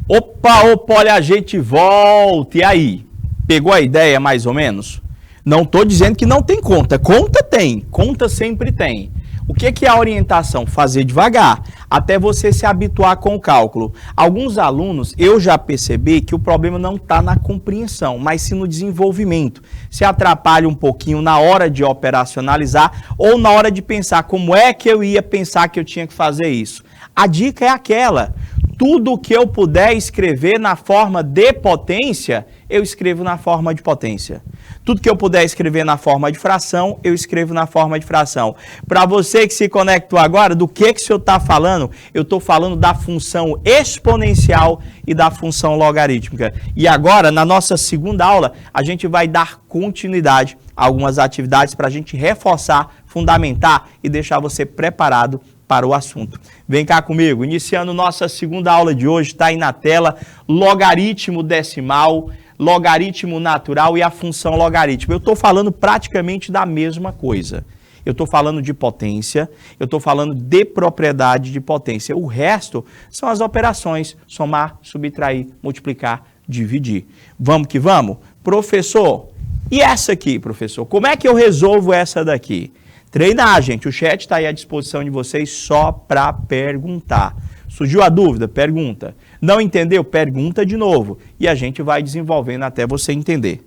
Opa, olha, a gente volta. E aí? Pegou a ideia mais ou menos? Não estou dizendo que não tem conta. Conta tem, conta sempre tem. O que é a orientação? Fazer devagar, até você se habituar com o cálculo. Alguns alunos, eu já percebi que o problema não está na compreensão, mas sim no desenvolvimento. Se atrapalha um pouquinho na hora de operacionalizar ou na hora de pensar como é que eu ia pensar que eu tinha que fazer isso. A dica é aquela: tudo que eu puder escrever na forma de potência, eu escrevo na forma de potência. Tudo que eu puder escrever na forma de fração, eu escrevo na forma de fração. Para você que se conectou agora, do que o senhor está falando? Eu estou falando da função exponencial e da função logarítmica. E agora, na nossa segunda aula, a gente vai dar continuidade a algumas atividades para a gente reforçar, fundamentar e deixar você preparado para o assunto. Vem cá comigo, iniciando nossa segunda aula de hoje, está aí na tela, logaritmo decimal, logaritmo natural e a função logarítmica. Eu estou falando praticamente da mesma coisa. Eu estou falando de potência, eu estou falando de propriedade de potência. O resto são as operações, somar, subtrair, multiplicar, dividir. Vamos que vamos? Professor, e essa aqui, professor? Como é que eu resolvo essa daqui? Treinar, gente. O chat está aí à disposição de vocês só para perguntar. Surgiu a dúvida? Pergunta. Não entendeu? Pergunta de novo. E a gente vai desenvolvendo até você entender.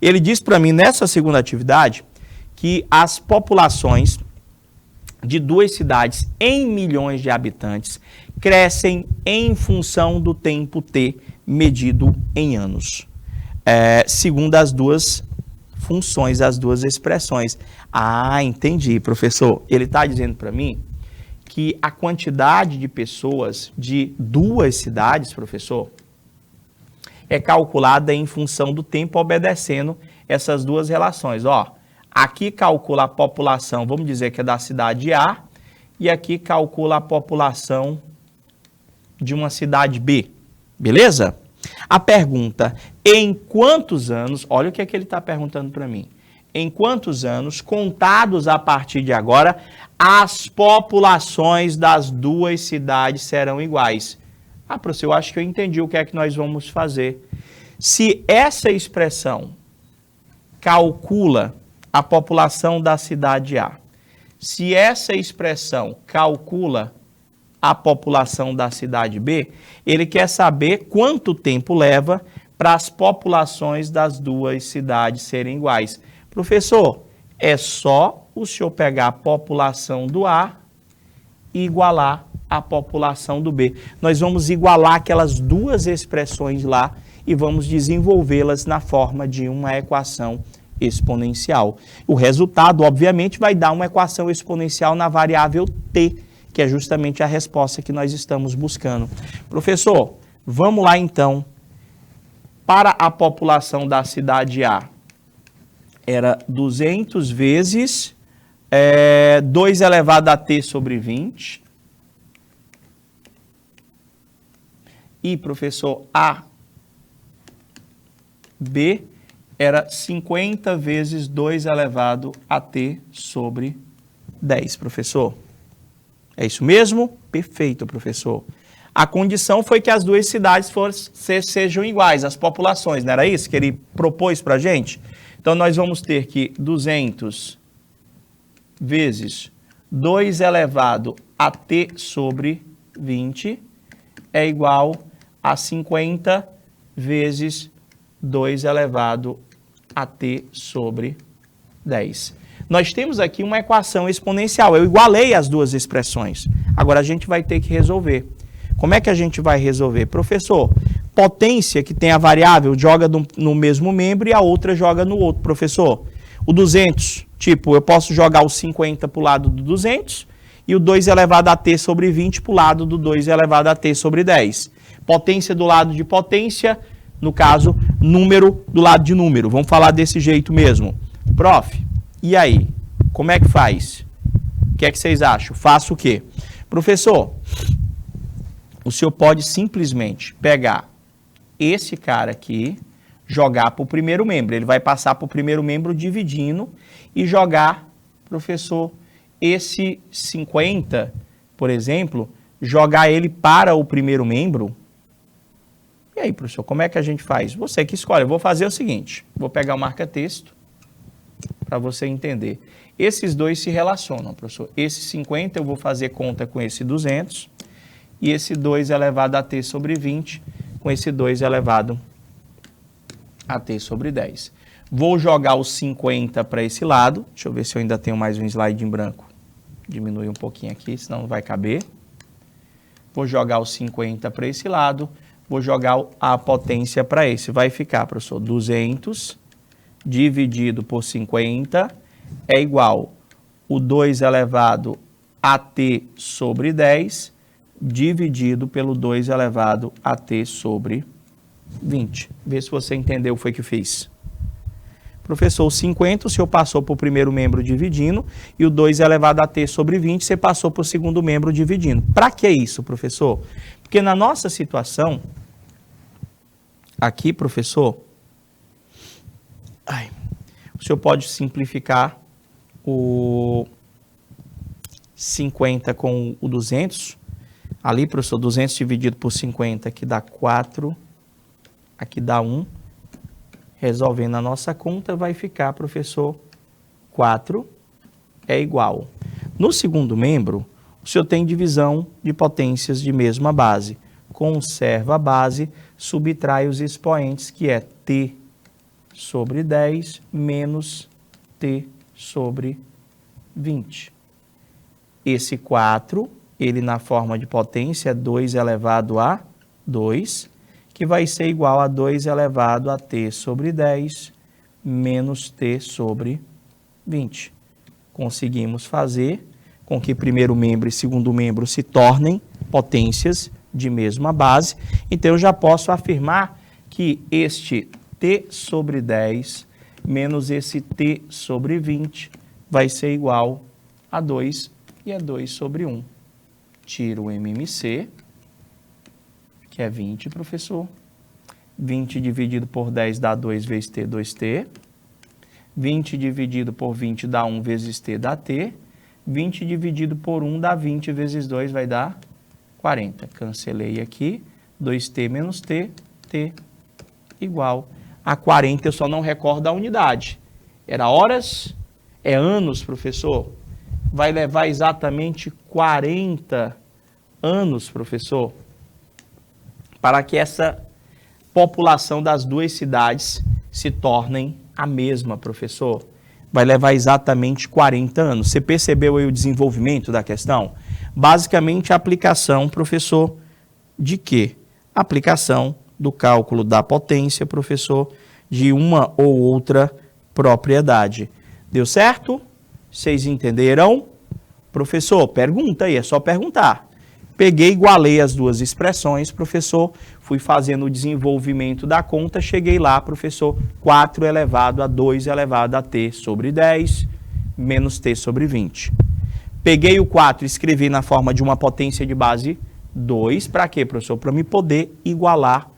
Ele diz para mim, nessa segunda atividade, que as populações de duas cidades em milhões de habitantes crescem em função do tempo T medido em anos. Segundo as duas funções, as duas expressões. Ah, entendi, professor. Ele está dizendo para mim que a quantidade de pessoas de duas cidades, professor, é calculada em função do tempo, obedecendo essas duas relações. Ó, aqui calcula a população, vamos dizer que é da cidade A, e aqui calcula a população de uma cidade B. Beleza? A pergunta, em quantos anos, olha o que é que ele está perguntando para mim. Em quantos anos, contados a partir de agora, as populações das duas cidades serão iguais? Ah, professor, eu acho que eu entendi o que é que nós vamos fazer. Se essa expressão calcula a população da cidade A, se essa expressão calcula a população da cidade B, ele quer saber quanto tempo leva para as populações das duas cidades serem iguais. Professor, é só o senhor pegar a população do A e igualar a população do B. Nós vamos igualar aquelas duas expressões lá e vamos desenvolvê-las na forma de uma equação exponencial. O resultado, obviamente, vai dar uma equação exponencial na variável t, que é justamente a resposta que nós estamos buscando. Professor, vamos lá então. Para a população da cidade A, era 200 vezes 2 elevado a t sobre 20. E, professor, A, B, era 50 vezes 2 elevado a t sobre 10, professor. É isso mesmo? Perfeito, professor. A condição foi que as duas cidades sejam iguais, as populações, não era isso que ele propôs para a gente? Então, nós vamos ter que 200 vezes 2 elevado a t sobre 20 é igual a 50 vezes 2 elevado a t sobre 10. Nós temos aqui uma equação exponencial. Eu igualei as duas expressões. Agora a gente vai ter que resolver. Como é que a gente vai resolver? Professor, potência que tem a variável joga no mesmo membro e a outra joga no outro. Professor, o 200, tipo, eu posso jogar o 50 para o lado do 200 e o 2 elevado a t sobre 20 para o lado do 2 elevado a t sobre 10. Potência do lado de potência, no caso, número do lado de número. Vamos falar desse jeito mesmo. Prof, e aí? Como é que faz? O que é que vocês acham? Faço o quê? Professor, o senhor pode simplesmente pegar esse cara aqui, jogar para o primeiro membro. Ele vai passar para o primeiro membro dividindo e jogar, professor, esse 50, por exemplo, jogar ele para o primeiro membro E aí, professor, como é que a gente faz? Você que escolhe. Eu vou fazer o seguinte, vou pegar o marca-texto para você entender. Esses dois se relacionam, professor. Esse 50 eu vou fazer conta com esse 200 e esse 2 elevado a t sobre 20 com esse 2 elevado a t sobre 10. Vou jogar os 50 para esse lado. Deixa eu ver se eu ainda tenho mais um slide em branco. Diminui um pouquinho aqui, senão não vai caber. Vou jogar os 50 para esse lado. Vou jogar a potência para esse. Vai ficar, professor, 200 dividido por 50 é igual o 2 elevado a t sobre 10 dividido pelo 2 elevado a t sobre 20. Vê se você entendeu o que foi que eu fiz. Professor, o 50 o senhor passou para o primeiro membro dividindo e o 2 elevado a t sobre 20 você passou para o segundo membro dividindo. Para que isso, professor? Porque na nossa situação, aqui, professor, o senhor pode simplificar o 50 com o 200. Ali, professor, 200 dividido por 50, aqui dá 4, aqui dá 1. Resolvendo a nossa conta, vai ficar, professor, 4 é igual. No segundo membro, o senhor tem divisão de potências de mesma base. Conserva a base, subtrai os expoentes, que é t sobre 10 menos t sobre 20. Esse 4, ele na forma de potência é 2 elevado a 2, que vai ser igual a 2 elevado a t sobre 10 menos t sobre 20. Conseguimos fazer com que primeiro membro e segundo membro se tornem potências de mesma base. Então, eu já posso afirmar que este t sobre 10 menos esse t sobre 20 vai ser igual a 2 e é 2 sobre 1. Tiro o MMC, que é 20, professor. 20 dividido por 10 dá 2 vezes t, 2t. 20 dividido por 20 dá 1 vezes t, dá t. 20 dividido por 1 dá 20 vezes 2, vai dar 40. Cancelei aqui. 2t menos t, t igual a 40. Eu só não recordo a unidade. Era horas? É anos, professor? Vai levar exatamente 40 anos, professor, para que essa população das duas cidades se tornem a mesma, professor. Vai levar exatamente 40 anos. Você percebeu aí o desenvolvimento da questão? Basicamente, a aplicação, professor, de quê? Aplicação do cálculo da potência, professor, de uma ou outra propriedade. Deu certo? Vocês entenderam? Professor, pergunta aí, é só perguntar. Peguei, igualei as duas expressões, professor, fui fazendo o desenvolvimento da conta, cheguei lá, professor, 4 elevado a 2 elevado a t sobre 10 menos t sobre 20. Peguei o 4 e escrevi na forma de uma potência de base 2, para quê, professor? Para me poder igualar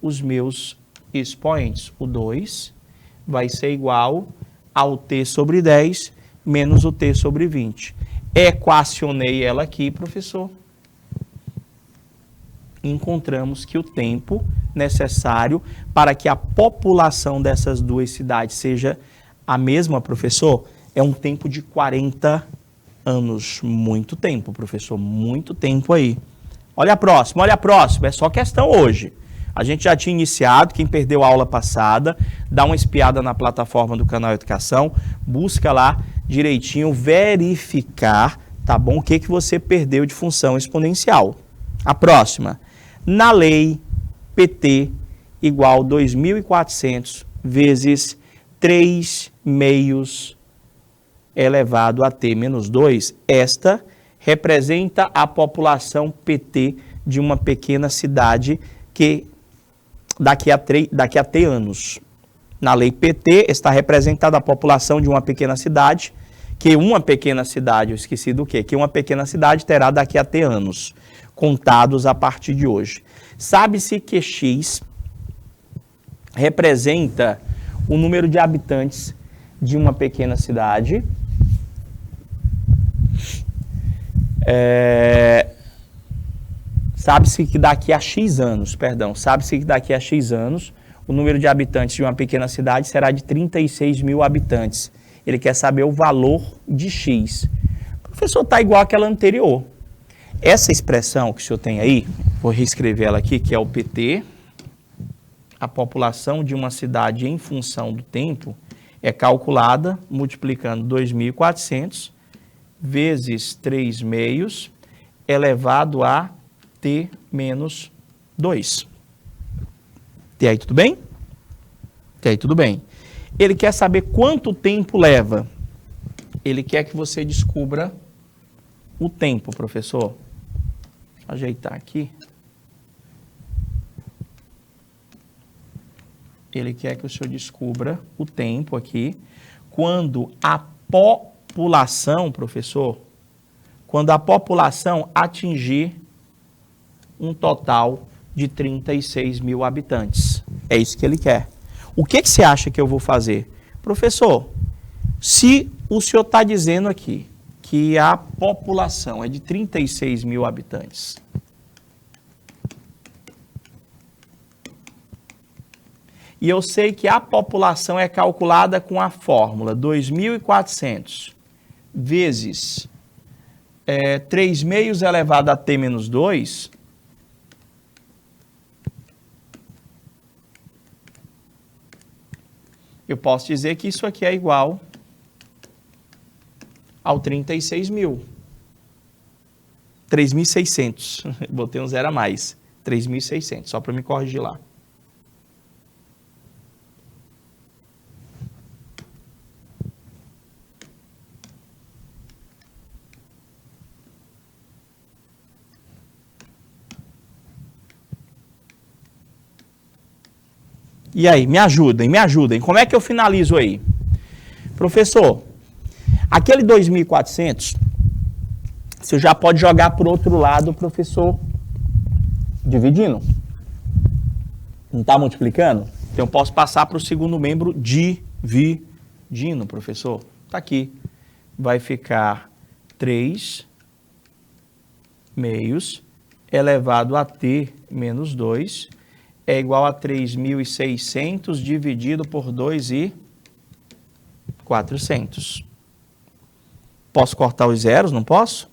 os meus expoentes. O 2 vai ser igual ao t sobre 10 menos o t sobre 20. Equacionei ela aqui, professor. Encontramos que o tempo necessário para que a população dessas duas cidades seja a mesma, professor, é um tempo de 40 anos. Muito tempo, professor, muito tempo aí. Olha a próxima, é só questão hoje. A gente já tinha iniciado, quem perdeu a aula passada, dá uma espiada na plataforma do Canal Educação, busca lá direitinho, verificar, tá bom, o que você perdeu de função exponencial. A próxima. Na lei PT igual 2.400 vezes 3 meios elevado a t menos 2, esta representa a população PT de uma pequena cidade que daqui a t anos. Na lei PT está representada a população de uma pequena cidade, que uma pequena cidade, eu esqueci do quê? Que uma pequena cidade terá daqui a t anos, contados a partir de hoje. Sabe-se que X representa o número de habitantes de uma pequena cidade. sabe-se que daqui a X anos, o número de habitantes de uma pequena cidade será de 36 mil habitantes. Ele quer saber o valor de X. O professor, está igual àquela anterior. Essa expressão que o senhor tem aí, vou reescrever ela aqui, que é o PT, a população de uma cidade em função do tempo, é calculada multiplicando 2.400 vezes 3 meios elevado a T menos 2. Até aí tudo bem? Até aí tudo bem. Ele quer saber quanto tempo leva. Ele quer que você descubra o tempo, professor. Vou ajeitar aqui. Ele quer que o senhor descubra o tempo aqui, quando a população, professor, quando a população atingir um total de 36 mil habitantes. É isso que ele quer. O que você acha que eu vou fazer? Professor, se o senhor está dizendo aqui que a população é de 36 mil habitantes, e eu sei que a população é calculada com a fórmula 2.400 vezes 3 meios elevado a T menos 2, eu posso dizer que isso aqui é igual ao 36 mil. 3.600. Botei um zero a mais. 3.600, só para me corrigir lá. E aí, me ajudem. Como é que eu finalizo aí? Professor, aquele 2.400, você já pode jogar por outro lado, professor, dividindo. Não está multiplicando? Então, eu posso passar para o segundo membro dividindo, professor. Está aqui. Vai ficar 3 meios elevado a T menos 2 é igual a 3.600 dividido por 2.400. Posso cortar os zeros, não posso?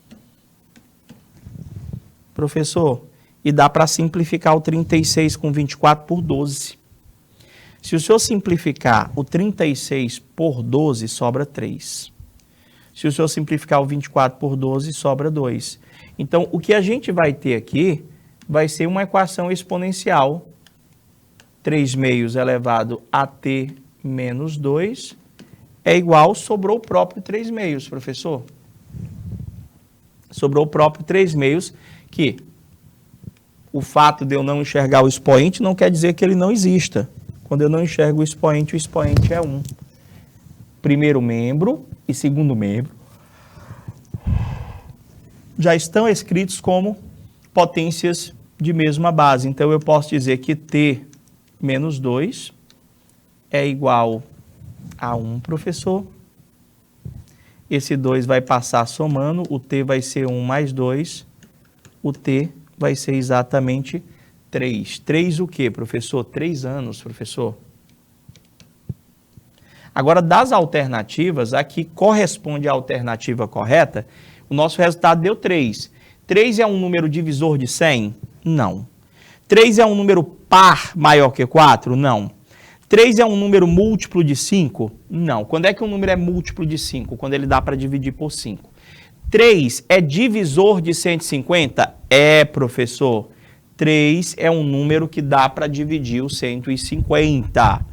Professor, e dá para simplificar o 36 com 24 por 12. Se o senhor simplificar o 36 por 12, sobra 3. Se o senhor simplificar o 24 por 12, sobra 2. Então, o que a gente vai ter aqui vai ser uma equação exponencial. 3 meios elevado a T menos 2 é igual, sobrou o próprio 3 meios, professor. Sobrou o próprio 3 meios, que o fato de eu não enxergar o expoente não quer dizer que ele não exista. Quando eu não enxergo o expoente é 1. Primeiro membro e segundo membro já estão escritos como potências de mesma base. Então, eu posso dizer que T menos 2 é igual a 1, professor. Esse 2 vai passar somando, o T vai ser 1 mais 2, o T vai ser exatamente 3. 3 o quê, professor? 3 anos, professor. Agora, das alternativas, a que corresponde à alternativa correta, o nosso resultado deu 3. 3 é um número divisor de 100? Não. 3 é um número par maior que 4? Não. 3 é um número múltiplo de 5? Não. Quando é que um número é múltiplo de 5? Quando ele dá para dividir por 5. 3 é divisor de 150? É, professor. 3 é um número que dá para dividir o 150.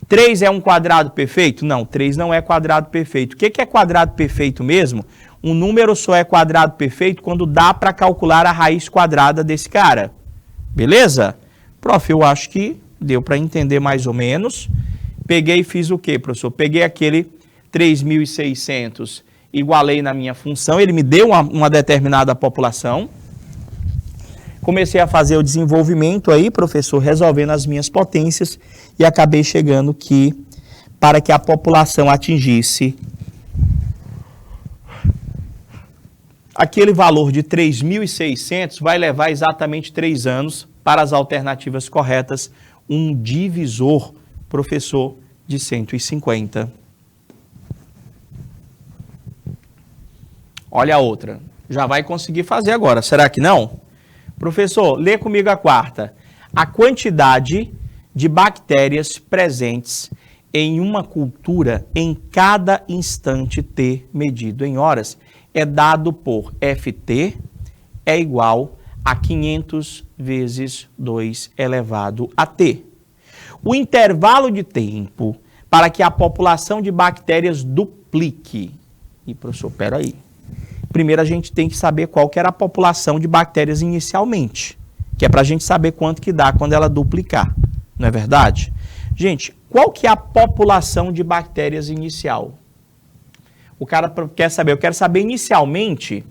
3 é um quadrado perfeito? Não, 3 não é quadrado perfeito. O que é quadrado perfeito mesmo? Um número só é quadrado perfeito quando dá para calcular a raiz quadrada desse cara. Beleza? Prof, eu acho que deu para entender mais ou menos. Peguei e fiz o quê, professor? Peguei aquele 3.600, igualei na minha função, ele me deu uma determinada população. Comecei a fazer o desenvolvimento aí, professor, resolvendo as minhas potências e acabei chegando que, para que a população atingisse aquele valor de 3.600 vai levar exatamente 3 anos para as alternativas corretas, um divisor, professor, de 150. Olha a outra. Já vai conseguir fazer agora, será que não? Professor, lê comigo a quarta. A quantidade de bactérias presentes em uma cultura em cada instante T medido em horas é dado por Ft é igual a 500 vezes 2 elevado a T. O intervalo de tempo para que a população de bactérias duplique. E, professor, peraí. Primeiro a gente tem que saber qual que era a população de bactérias inicialmente, que é para a gente saber quanto que dá quando ela duplicar. Não é verdade? Gente, qual que é a população de bactérias inicial? O cara quer saber, eu quero saber inicialmente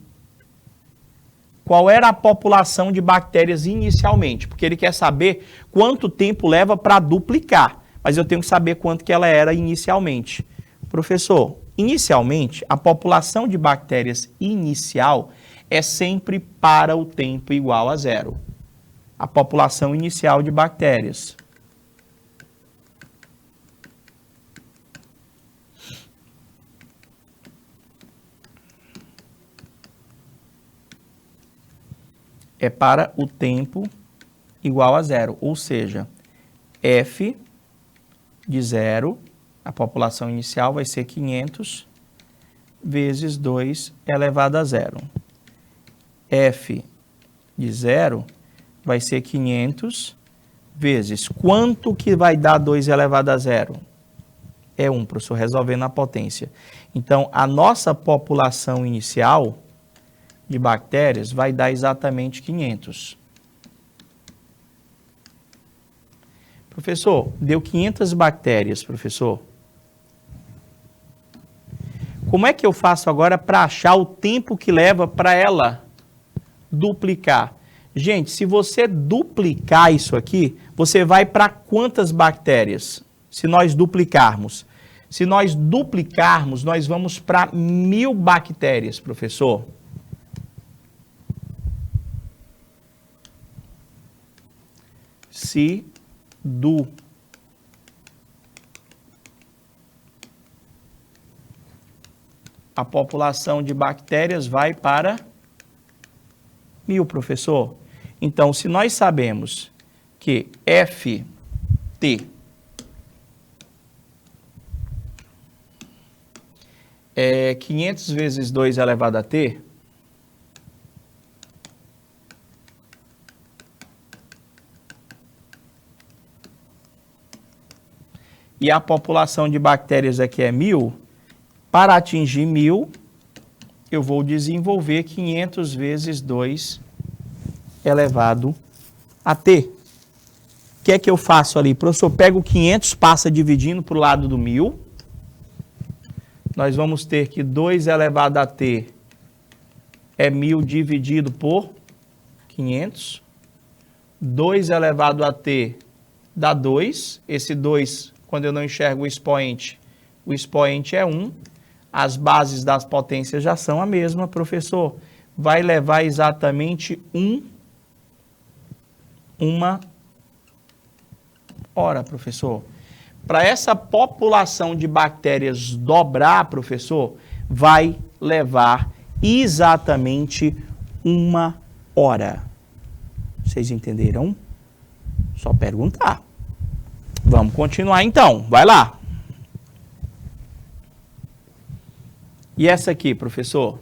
qual era a população de bactérias inicialmente, porque ele quer saber quanto tempo leva para duplicar, mas eu tenho que saber quanto que ela era inicialmente. Professor, inicialmente, a população de bactérias inicial é sempre para o tempo igual a 0. A população inicial de bactérias. É para o tempo igual a 0, ou seja, F de 0, a população inicial vai ser 500 vezes 2 elevado a 0. F de 0 vai ser 500 vezes quanto que vai dar 2 elevado a 0? É 1, professor, resolvendo a potência. Então, a nossa população inicial de bactérias vai dar exatamente 500. Professor, deu 500 bactérias, professor. Como é que eu faço agora para achar o tempo que leva para ela duplicar? Gente, se você duplicar isso aqui, você vai para quantas bactérias? Se nós duplicarmos. Se nós duplicarmos, nós vamos para 1000 bactérias, professor. Se a população de bactérias vai para 1000, professor. Então, se nós sabemos que Ft é 500 vezes 2 elevado a T, e a população de bactérias aqui é 1000, para atingir 1000, eu vou desenvolver 500 vezes 2 elevado a T. O que é que eu faço ali? Professor, pego 500, passa dividindo para o lado do 1000. Nós vamos ter que 2 elevado a T é 1000 dividido por 500. 2 elevado a T dá 2. Esse 2, quando eu não enxergo o expoente é 1. As bases das potências já são a mesma, professor. Vai levar exatamente uma hora, professor. Para essa população de bactérias dobrar, professor, vai levar exatamente 1 hora. Vocês entenderam? Só perguntar. Vamos continuar então. Vai lá. E essa aqui, professor?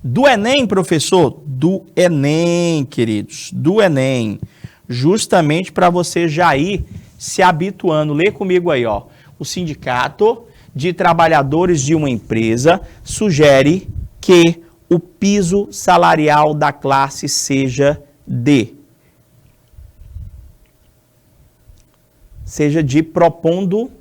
Do Enem, professor? Do Enem, queridos. Do Enem. Justamente para você já ir se habituando. Lê comigo aí, ó. O Sindicato de Trabalhadores de uma empresa sugere que o piso salarial da classe seja de propondo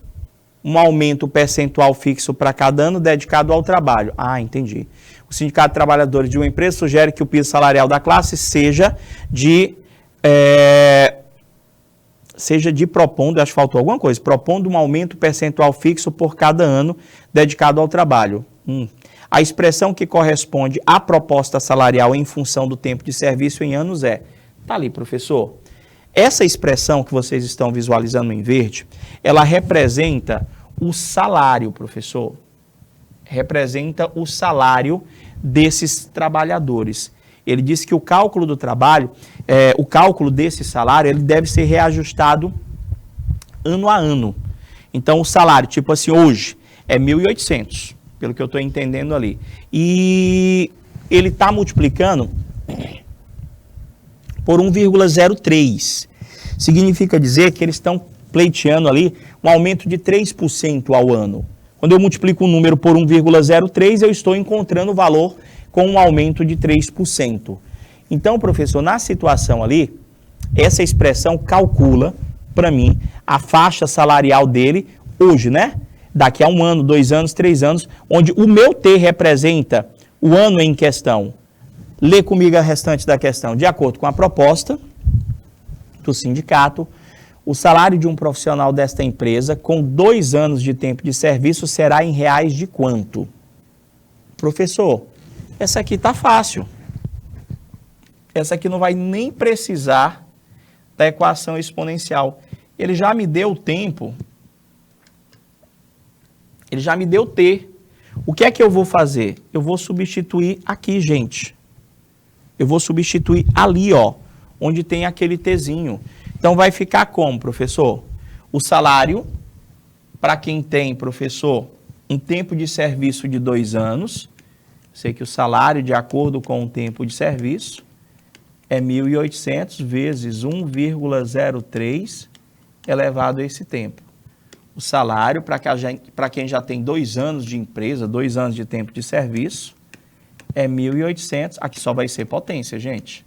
um aumento percentual fixo para cada ano dedicado ao trabalho. Ah, entendi. O Sindicato de Trabalhadores de uma empresa sugere que o piso salarial da classe seja propondo, acho que faltou alguma coisa, propondo um aumento percentual fixo por cada ano dedicado ao trabalho. A expressão que corresponde à proposta salarial em função do tempo de serviço em anos é... Tá ali, professor. Essa expressão que vocês estão visualizando em verde, ela representa o salário, professor. Representa o salário desses trabalhadores. Ele diz que o cálculo do trabalho, o cálculo desse salário, ele deve ser reajustado ano a ano. Então, o salário, tipo assim, hoje é 1.800, pelo que eu estou entendendo ali. E ele está multiplicando por 1,03. Significa dizer que eles estão pleiteando ali um aumento de 3% ao ano. Quando eu multiplico um número por 1,03, eu estou encontrando o valor com um aumento de 3%. Então, professor, na situação ali, essa expressão calcula, para mim, a faixa salarial dele hoje, né? Daqui a 1 ano, 2 anos, 3 anos, onde o meu T representa o ano em questão. Lê comigo a restante da questão. De acordo com a proposta do sindicato, o salário de um profissional desta empresa com 2 anos de tempo de serviço será em reais de quanto? Professor, essa aqui está fácil. Essa aqui não vai nem precisar da equação exponencial. Ele já me deu o tempo. Ele já me deu T. O que é que eu vou fazer? Eu vou substituir aqui, gente. Eu vou substituir ali, ó, onde tem aquele Tzinho. Então, vai ficar como, professor? O salário, para quem tem, professor, um tempo de serviço de 2 anos, sei que o salário, de acordo com o tempo de serviço, é 1.800 vezes 1,03 elevado a esse tempo. O salário, para quem já tem 2 anos de empresa, 2 anos de tempo de serviço, é 1.800, aqui só vai ser potência, gente,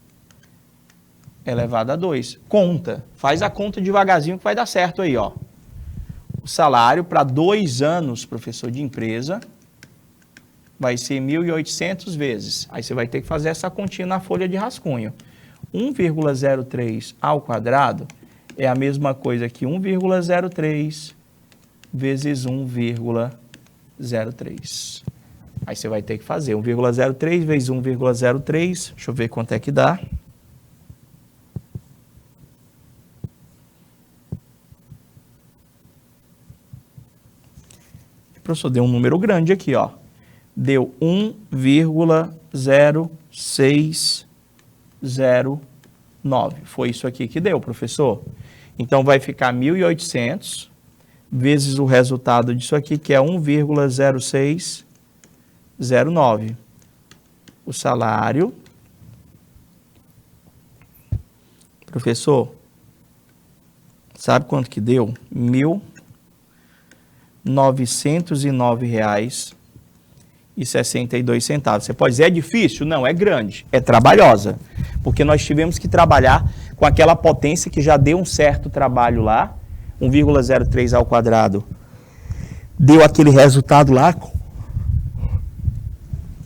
elevado a 2. Conta, faz a conta devagarzinho que vai dar certo aí, ó. O salário para 2 anos, professor de empresa, vai ser 1.800 vezes. Aí você vai ter que fazer essa continha na folha de rascunho. 1,03 ao quadrado é a mesma coisa que 1,03 vezes 1,03. Aí você vai ter que fazer 1,03 vezes 1,03. Deixa eu ver quanto é que dá. Professor, deu um número grande aqui, ó. Deu 1,0609. Foi isso aqui que deu, professor. Então, vai ficar 1.800 vezes o resultado disso aqui, que é 1,0609. O salário. Professor, sabe quanto que deu? R$ 1.909,62. Você pode dizer, é difícil? Não, é grande, é trabalhosa. Porque nós tivemos que trabalhar com aquela potência que já deu um certo trabalho lá, 1,03 ao quadrado. Deu aquele resultado lá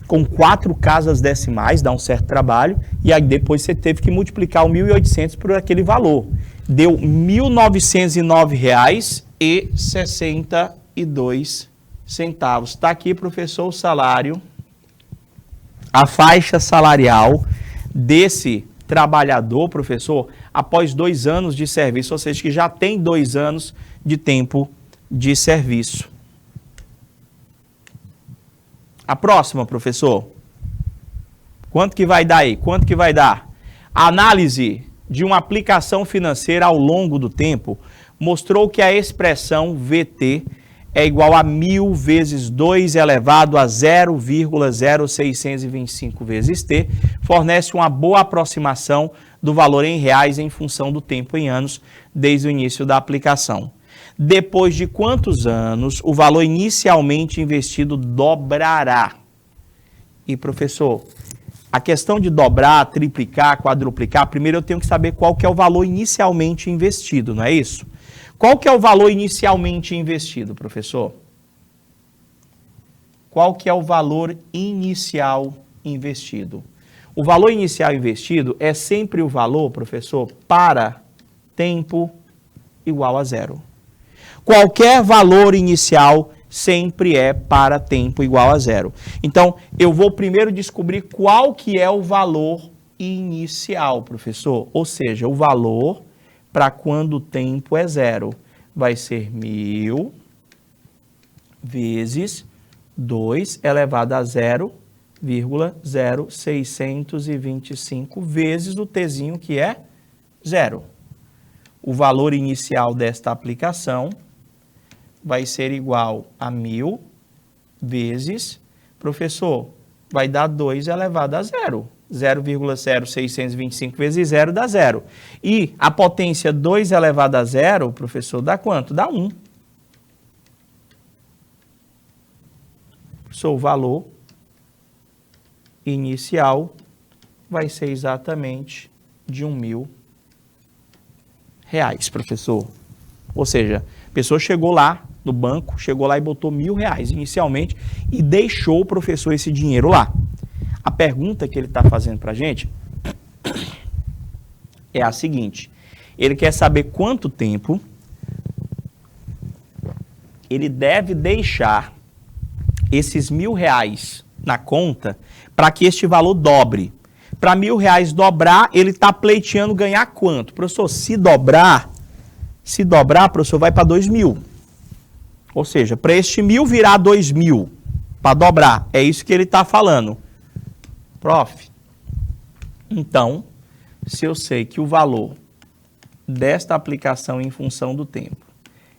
com 4 casas decimais, dá um certo trabalho, e aí depois você teve que multiplicar o 1.800 por aquele valor. Deu R$ 1.909,62. Está aqui, professor, o salário, a faixa salarial desse trabalhador, professor, após 2 anos de serviço, ou seja, que já tem 2 anos de tempo de serviço. A próxima, professor. Quanto que vai dar aí? Quanto que vai dar? A análise de uma aplicação financeira ao longo do tempo mostrou que a expressão VT é igual a 1.000 vezes 2 elevado a 0,0625 vezes T, fornece uma boa aproximação do valor em reais em função do tempo em anos desde o início da aplicação. Depois de quantos anos o valor inicialmente investido dobrará? E, professor, a questão de dobrar, triplicar, quadruplicar, primeiro eu tenho que saber qual que é o valor inicialmente investido, não é isso? Qual que é o valor inicialmente investido, professor? Qual que é o valor inicial investido? O valor inicial investido é sempre o valor, professor, para tempo igual a 0. Qualquer valor inicial sempre é para tempo igual a zero. Então, eu vou primeiro descobrir qual que é o valor inicial, professor. Ou seja, o valor para quando o tempo é zero. Vai ser 1.000 vezes 2 elevado a 0,0625 vezes o tzinho que é zero. O valor inicial desta aplicação vai ser igual a 1.000 vezes, professor, vai dar 2 elevado a zero. 0,0625 vezes zero dá zero. E a potência 2 elevado a zero, professor, dá quanto? Dá 1. O valor inicial vai ser exatamente de R$1.000, professor. Ou seja, a pessoa chegou lá no banco, chegou lá e botou R$1.000 inicialmente e deixou o professor esse dinheiro lá. A pergunta que ele está fazendo para a gente é a seguinte: ele quer saber quanto tempo ele deve deixar esses R$1.000 na conta para que este valor dobre. Para R$1.000 dobrar, ele está pleiteando ganhar quanto? Professor, se dobrar, professor, vai para 2.000. Ou seja, para este 1.000 virar 2.000, para dobrar. É isso que ele está falando. Prof, então, se eu sei que o valor desta aplicação em função do tempo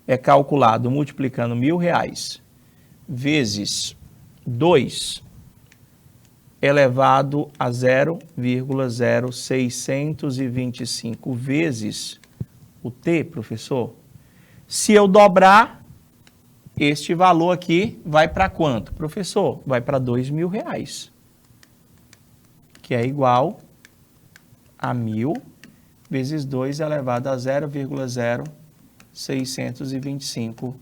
é calculado multiplicando R$1.000 vezes 2 elevado a 0,0625 vezes o t, professor. Se eu dobrar, este valor aqui vai para quanto? Professor, vai para R$2.000, que é igual a 1.000 vezes 2 elevado a 0,0625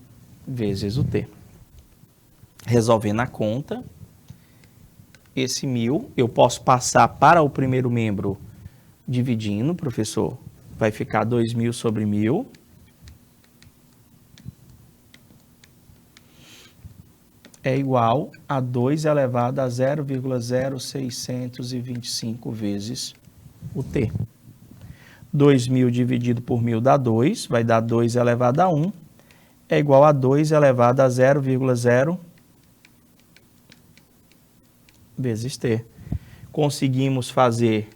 vezes o t. Resolvendo a conta, esse 1.000 eu posso passar para o primeiro membro dividindo, professor. Vai ficar 2.000 sobre 1.000. É igual a 2 elevado a 0,0625 vezes o t. 2.000 dividido por 1.000 dá 2, vai dar 2 elevado a 1. É igual a 2 elevado a 0,0 vezes t. Conseguimos fazer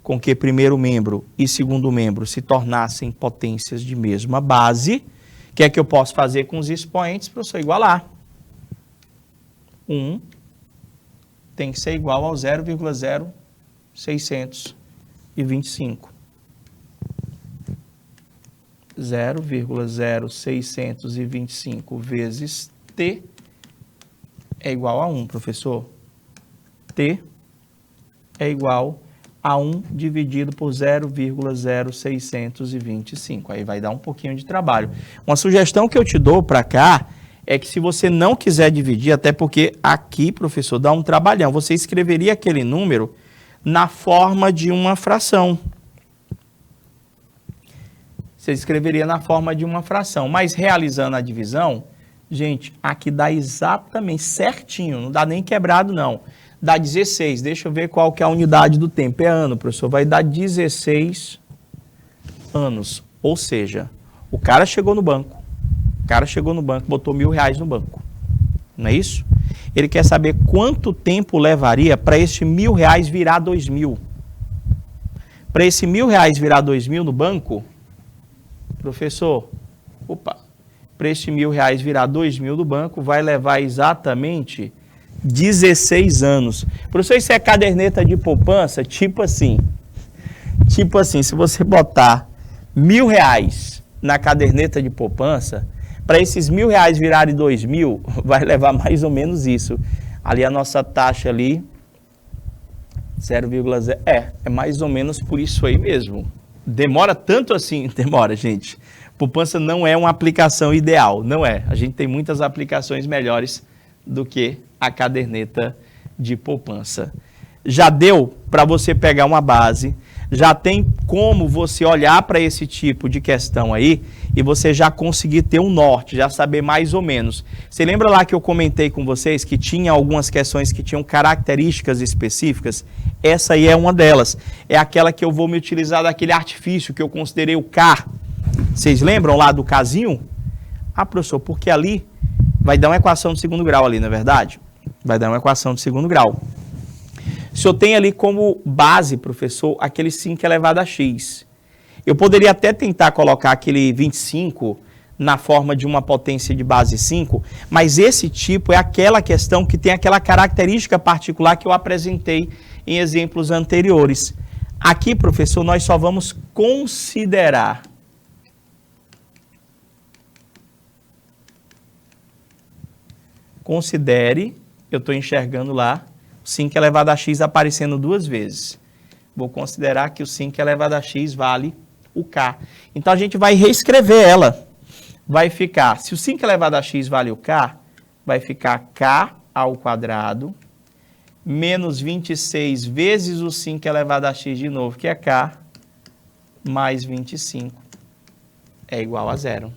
com que primeiro membro e segundo membro se tornassem potências de mesma base. O que é que eu posso fazer com os expoentes, professor? Igualar. 1 tem que ser igual ao 0,0625. 0,0625 vezes t é igual a 1, professor. T é igual a 1 dividido por 0,0625. Aí vai dar um pouquinho de trabalho. Uma sugestão que eu te dou para cá é que se você não quiser dividir, até porque aqui, professor, dá um trabalhão, você escreveria aquele número na forma de uma fração. Você escreveria na forma de uma fração, mas realizando a divisão, gente, aqui dá exatamente certinho, não dá nem quebrado não. Dá 16, deixa eu ver qual que é a unidade do tempo, é ano, professor, vai dar 16 anos. Ou seja, o cara chegou no banco, botou R$1.000 no banco, não é isso? Ele quer saber quanto tempo levaria para esse R$1.000 virar 2.000. Para esse R$1.000 virar 2.000 no banco, professor, para esse R$1.000 virar 2.000 no banco, vai levar exatamente 16 anos. Professor, isso é caderneta de poupança? Tipo assim, se você botar R$1.000 na caderneta de poupança, para esses R$1.000 virarem 2.000, vai levar mais ou menos isso. Ali a nossa taxa ali, 0,0, é mais ou menos por isso aí mesmo. Demora tanto assim? Demora, gente. Poupança não é uma aplicação ideal, não é. A gente tem muitas aplicações melhores do que a caderneta de poupança. Já deu para você pegar uma base, já tem como você olhar para esse tipo de questão aí e você já conseguir ter um norte, já saber mais ou menos. Você lembra lá que eu comentei com vocês que tinha algumas questões que tinham características específicas? Essa aí é uma delas. É aquela que eu vou me utilizar daquele artifício que eu considerei o K. Vocês lembram lá do Kzinho? Ah, professor, porque ali vai dar uma equação de segundo grau ali, não é verdade? Vai dar uma equação de segundo grau. O senhor tem ali como base, professor, aquele 5 elevado a x. Eu poderia até tentar colocar aquele 25 na forma de uma potência de base 5, mas esse tipo é aquela questão que tem aquela característica particular que eu apresentei em exemplos anteriores. Aqui, professor, nós só vamos considerar. Considere, eu estou enxergando lá, 5 elevado a x aparecendo duas vezes. Vou considerar que o 5 elevado a x vale o k. Então, a gente vai reescrever ela. Vai ficar, se o 5 elevado a x vale o k, vai ficar k ao quadrado, menos 26 vezes o 5 elevado a x de novo, que é k, mais 25, é igual a zero.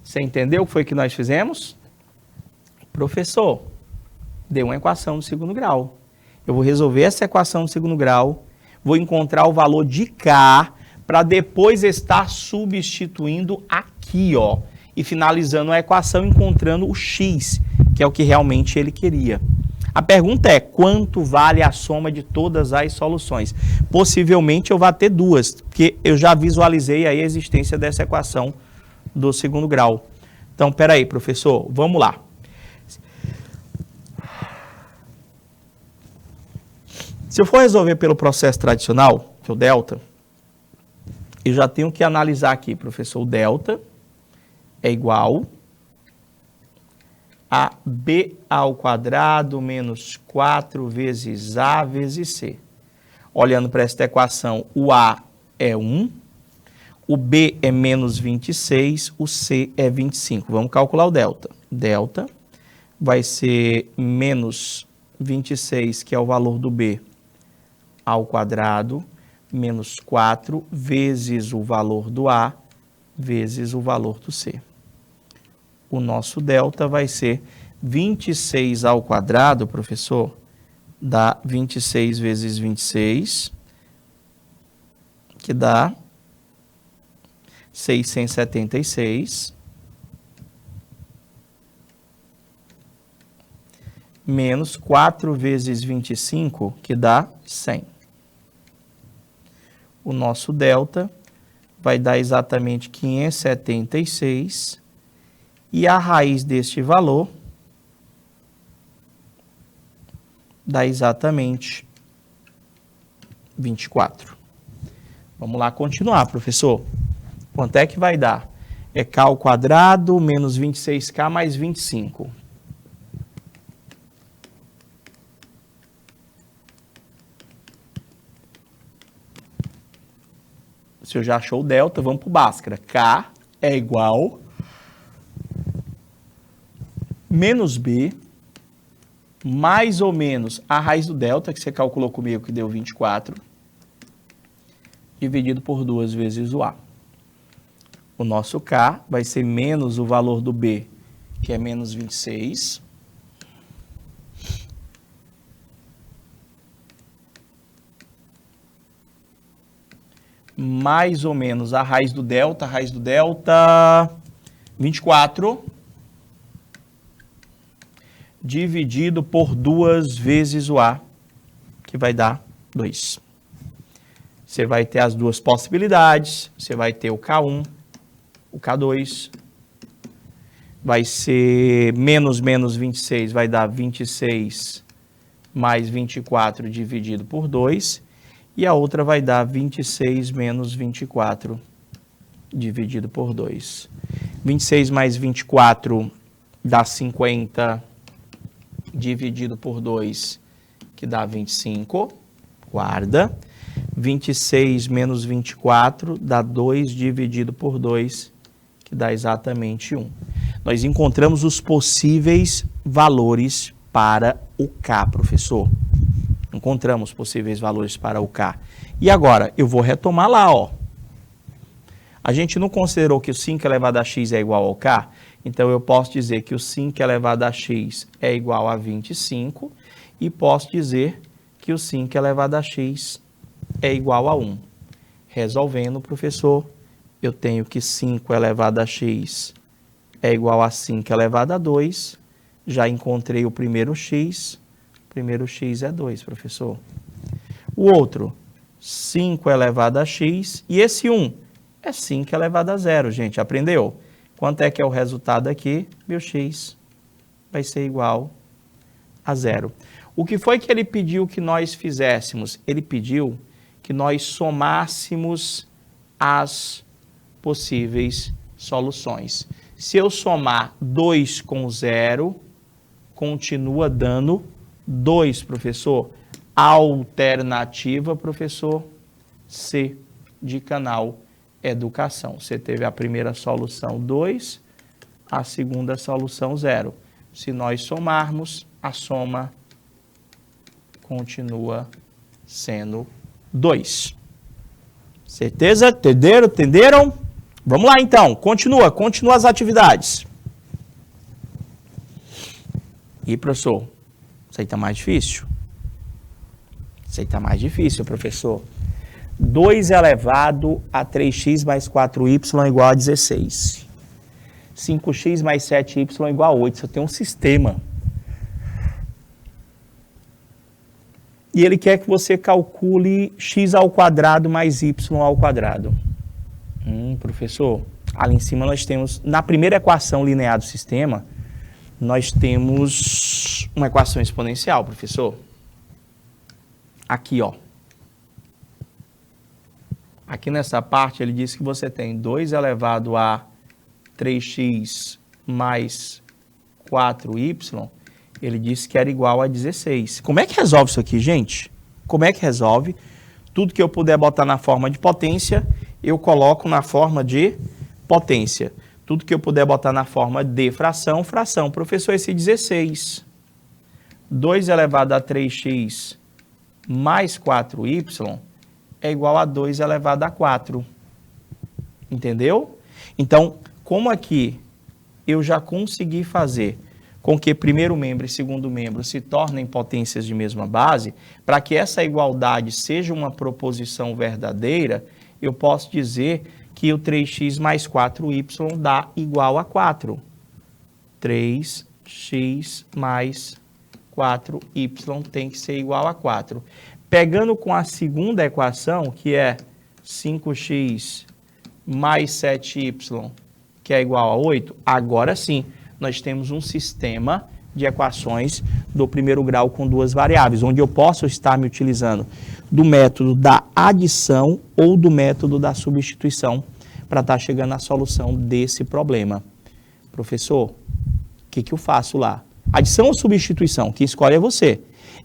Você entendeu o que foi que nós fizemos? Professor, deu uma equação do segundo grau. Eu vou resolver essa equação do segundo grau, vou encontrar o valor de k, para depois estar substituindo aqui, ó, e finalizando a equação encontrando o x, que é o que realmente ele queria. A pergunta é, quanto vale a soma de todas as soluções? Possivelmente eu vou ter duas, porque eu já visualizei aí a existência dessa equação do segundo grau. Então, peraí, professor, vamos lá. Se eu for resolver pelo processo tradicional, que é o delta, eu já tenho que analisar aqui, professor, o delta é igual a b ao quadrado menos 4 vezes a vezes c. Olhando para esta equação, o a é 1, o b é menos 26, o c é 25. Vamos calcular o delta. Delta vai ser menos 26, que é o valor do b, ao quadrado, menos 4 vezes o valor do a, vezes o valor do c. O nosso delta vai ser 26 ao quadrado, professor, dá 26 vezes 26, que dá 676, menos 4 vezes 25, que dá 100. O nosso delta vai dar exatamente 576, e a raiz deste valor dá exatamente 24. Vamos lá continuar, professor. Quanto é que vai dar? É k ao quadrado menos 26k mais 25. O senhor já achou o delta, vamos para o Bhaskara. K é igual menos b, mais ou menos a raiz do delta, que você calculou comigo, que deu 24, dividido por 2 vezes o a. O nosso k vai ser menos o valor do b, que é menos 26, mais ou menos a raiz do delta 24, dividido por 2 vezes o a, que vai dar 2. Você vai ter as duas possibilidades, você vai ter o K1, o K2, vai ser menos 26, vai dar 26 mais 24 dividido por 2, e a outra vai dar 26 menos 24 dividido por 2. 26 mais 24 dá 50 dividido por 2, que dá 25. Guarda. 26 menos 24 dá 2 dividido por 2, que dá exatamente 1. Nós encontramos os possíveis valores para o K, professor. Encontramos possíveis valores para o K. E agora, eu vou retomar lá, ó. A gente não considerou que o 5 elevado a x é igual ao K, então eu posso dizer que o 5 elevado a x é igual a 25 e posso dizer que o 5 elevado a x é igual a 1. Resolvendo, professor, eu tenho que 5 elevado a x é igual a 5 elevado a 2. Já encontrei o primeiro x. O primeiro x é 2, professor. O outro, 5 elevado a x. E esse 1 é 5 elevado a 0, gente. Aprendeu? Quanto é que é o resultado aqui? Meu x vai ser igual a 0. O que foi que ele pediu que nós fizéssemos? Ele pediu que nós somássemos as possíveis soluções. Se eu somar 2 com 0, continua dando 2, professor. Alternativa, professor, C, de canal Educação. Você teve a primeira solução 2, a segunda solução 0. Se nós somarmos, a soma continua sendo 2. Certeza? Entenderam? Vamos lá então, continua as atividades. E professor, isso aí está mais difícil? Isso aí está mais difícil, professor. 2 elevado a 3x mais 4y igual a 16. 5x mais 7y igual a 8. Isso tem um sistema. E ele quer que você calcule x ao quadrado mais y ao quadrado. Professor, ali em cima nós temos, na primeira equação linear do sistema, nós temos uma equação exponencial, professor. Aqui, ó. Aqui nessa parte ele diz que você tem 2 elevado a 3x mais 4y. Ele disse que era igual a 16. Como é que resolve isso aqui, gente? Como é que resolve? Tudo que eu puder botar na forma de potência, eu coloco na forma de potência. Tudo que eu puder botar na forma de fração, fração. Professor, esse 16. 2 elevado a 3x mais 4y é igual a 2 elevado a 4. Entendeu? Então, como aqui eu já consegui fazer com que primeiro membro e segundo membro se tornem potências de mesma base, para que essa igualdade seja uma proposição verdadeira, eu posso dizer que o 3x mais 4y dá igual a 4. 3x mais 4y tem que ser igual a 4. Pegando com a segunda equação, que é 5x mais 7y, que é igual a 8, agora sim, nós temos um sistema de equações do primeiro grau com duas variáveis, onde eu posso estar me utilizando do método da adição ou do método da substituição para estar chegando à solução desse problema. Professor, o que eu faço lá? Adição ou substituição? Quem escolhe é você.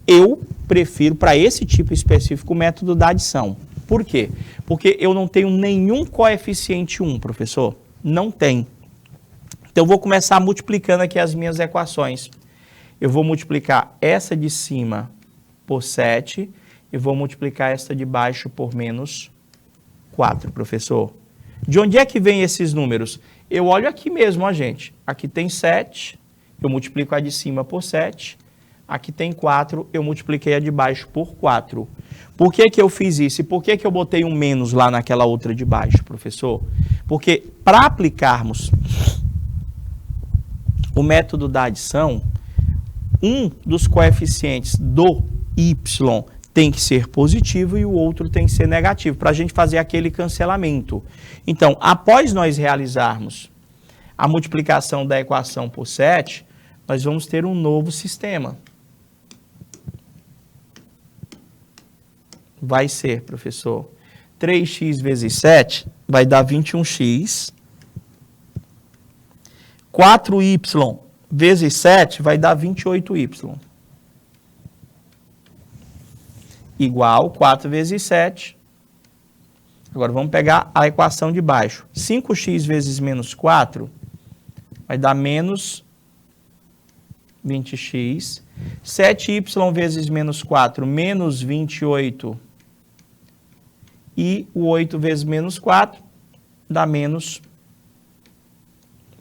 Eu prefiro, para esse tipo específico, o método da adição. Por quê? Porque eu não tenho nenhum coeficiente 1, professor. Não tem. Então, eu vou começar multiplicando aqui as minhas equações. Eu vou multiplicar essa de cima por 7 e vou multiplicar esta de baixo por menos 4, professor. De onde é que vem esses números? Eu olho aqui mesmo, ó, gente. Aqui tem 7, eu multiplico a de cima por 7. Aqui tem 4, eu multipliquei a de baixo por 4. Por que que eu fiz isso? E por que que eu botei um menos lá naquela outra de baixo, professor? Porque para aplicarmos o método da adição, um dos coeficientes do y tem que ser positivo e o outro tem que ser negativo, para a gente fazer aquele cancelamento. Então, após nós realizarmos a multiplicação da equação por 7, nós vamos ter um novo sistema. Vai ser, professor, 3x vezes 7 vai dar 21x. 4y vezes 7 vai dar 28y. Igual 4 vezes 7. Agora vamos pegar a equação de baixo. 5x vezes menos 4 vai dar menos 20x. 7y vezes menos 4, menos 28. E o 8 vezes menos 4 dá menos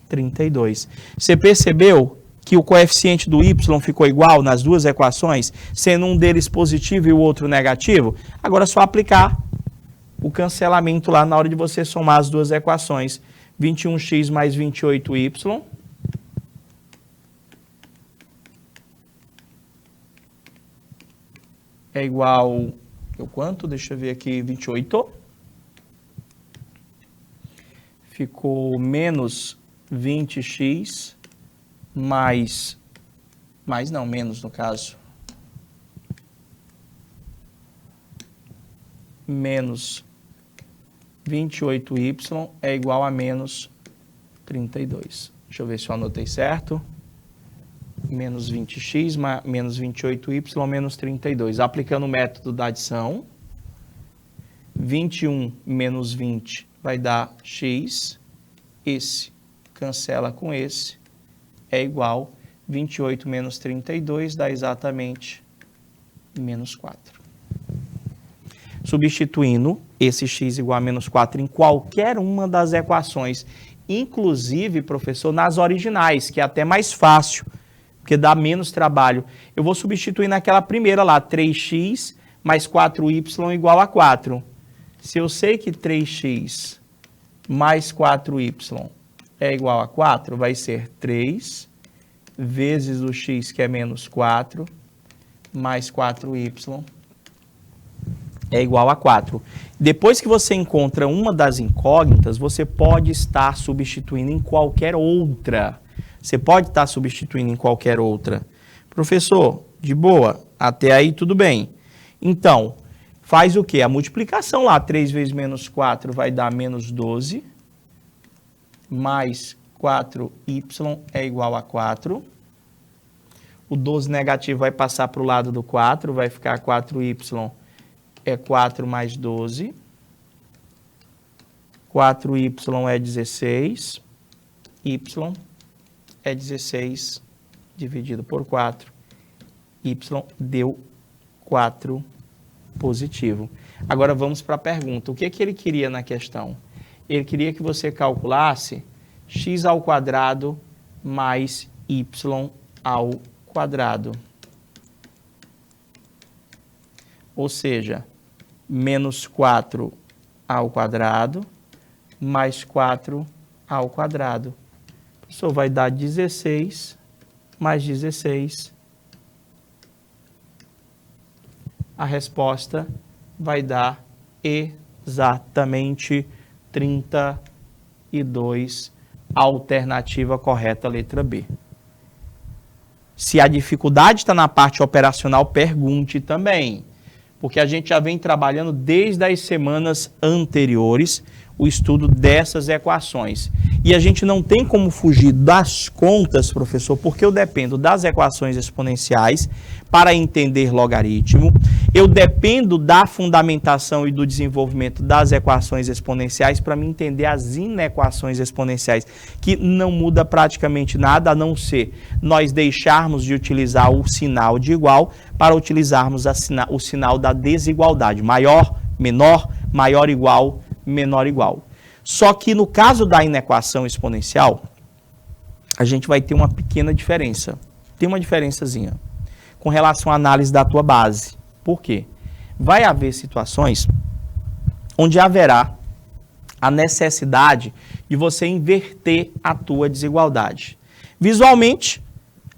32. Você percebeu que o coeficiente do y ficou igual nas duas equações, sendo um deles positivo e o outro negativo? Agora é só aplicar o cancelamento lá na hora de você somar as duas equações. 21x mais 28y é igual... o quanto? Deixa eu ver aqui, 28. Ficou menos 20x mais não, menos no caso. Menos 28y é igual a menos 32. Deixa eu ver se eu anotei certo. Menos 20x, menos 28y, menos 32. Aplicando o método da adição, 21 menos 20 vai dar x. Esse cancela com esse. É igual 28 menos 32 dá exatamente menos 4. Substituindo esse x igual a menos 4 em qualquer uma das equações, inclusive, professor, nas originais, que é até mais fácil, porque dá menos trabalho. Eu vou substituir naquela primeira lá, 3x mais 4y igual a 4. Se eu sei que 3x mais 4y é igual a 4, vai ser 3 vezes o x, que é menos 4, mais 4y é igual a 4. Depois que você encontra uma das incógnitas, você pode estar substituindo em qualquer outra. Você pode estar substituindo em qualquer outra. Professor, de boa, até aí tudo bem. Então, faz o quê? A multiplicação lá, 3 vezes menos 4 vai dar menos 12, mais 4y é igual a 4. O 12 negativo vai passar para o lado do 4, vai ficar 4y é 4 mais 12. 4y é 16, y é 16 dividido por 4. Y deu 4 positivo. Agora vamos para a pergunta. O que ele queria na questão? Ele queria que você calculasse x ao quadrado mais y ao quadrado. Ou seja, menos 4 ao quadrado mais 4 ao quadrado. Isso vai dar 16 mais 16. A resposta vai dar exatamente 32. Alternativa correta, letra B. Se a dificuldade está na parte operacional, pergunte também. Porque a gente já vem trabalhando desde as semanas anteriores o estudo dessas equações. E a gente não tem como fugir das contas, professor, porque eu dependo das equações exponenciais para entender logaritmo, eu dependo da fundamentação e do desenvolvimento das equações exponenciais para me entender as inequações exponenciais, que não muda praticamente nada, a não ser nós deixarmos de utilizar o sinal de igual para utilizarmos o sinal da desigualdade, maior, menor, maior igual, menor igual. Só que no caso da inequação exponencial, a gente vai ter uma pequena diferença. Tem uma diferençazinha com relação à análise da tua base. Por quê? Vai haver situações onde haverá a necessidade de você inverter a tua desigualdade. Visualmente,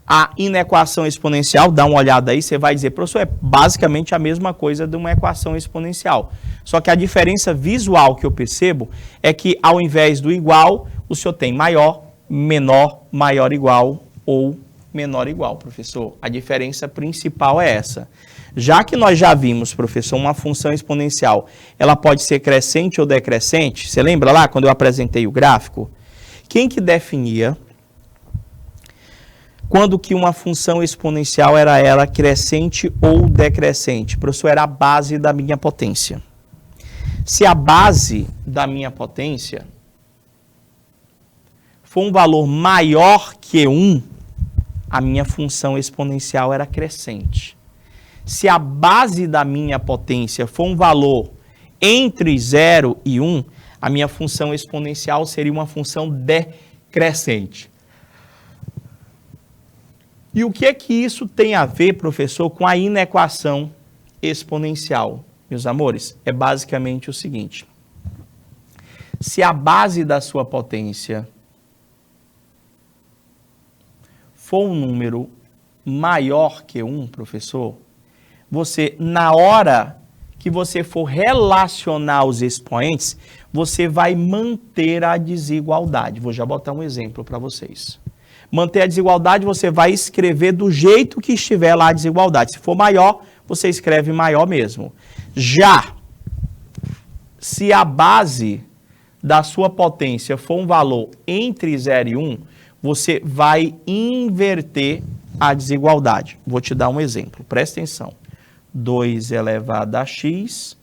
a inequação exponencial, dá uma olhada aí, você vai dizer, professor, é basicamente a mesma coisa de uma equação exponencial. Só que a diferença visual que eu percebo é que ao invés do igual, o senhor tem maior, menor, maior igual ou menor igual, professor. A diferença principal é essa. Já que nós já vimos, professor, uma função exponencial, ela pode ser crescente ou decrescente. Você lembra lá quando eu apresentei o gráfico? Quem que definia quando que uma função exponencial era ela crescente ou decrescente? Professor, era a base da minha potência. Se a base da minha potência for um valor maior que 1, a minha função exponencial era crescente. Se a base da minha potência for um valor entre 0 e 1, a minha função exponencial seria uma função decrescente. E o que é que isso tem a ver, professor, com a inequação exponencial? Meus amores, é basicamente o seguinte. Se a base da sua potência for um número maior que 1, professor, você, na hora que você for relacionar os expoentes, você vai manter a desigualdade. Vou já botar um exemplo para vocês. Manter a desigualdade, você vai escrever do jeito que estiver lá a desigualdade. Se for maior, você escreve maior mesmo. Já, se a base da sua potência for um valor entre 0 e 1, você vai inverter a desigualdade. Vou te dar um exemplo, presta atenção. 2 elevado a x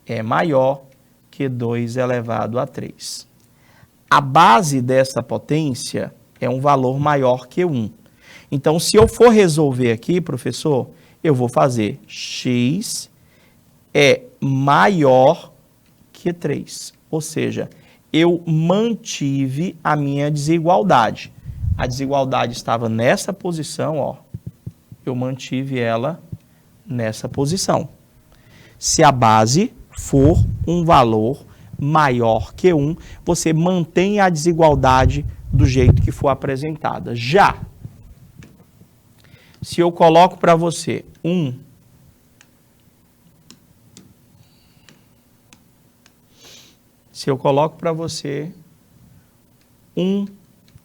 é maior que 2 elevado a 3. A base dessa potência é um valor maior que 1. Então, se eu for resolver aqui, professor, eu vou fazer x é maior que 3. Ou seja, eu mantive a minha desigualdade. A desigualdade estava nessa posição, ó. Eu mantive ela nessa posição. Se a base for um valor maior que 1, você mantém a desigualdade do jeito que for apresentada. Já, se eu coloco para você 1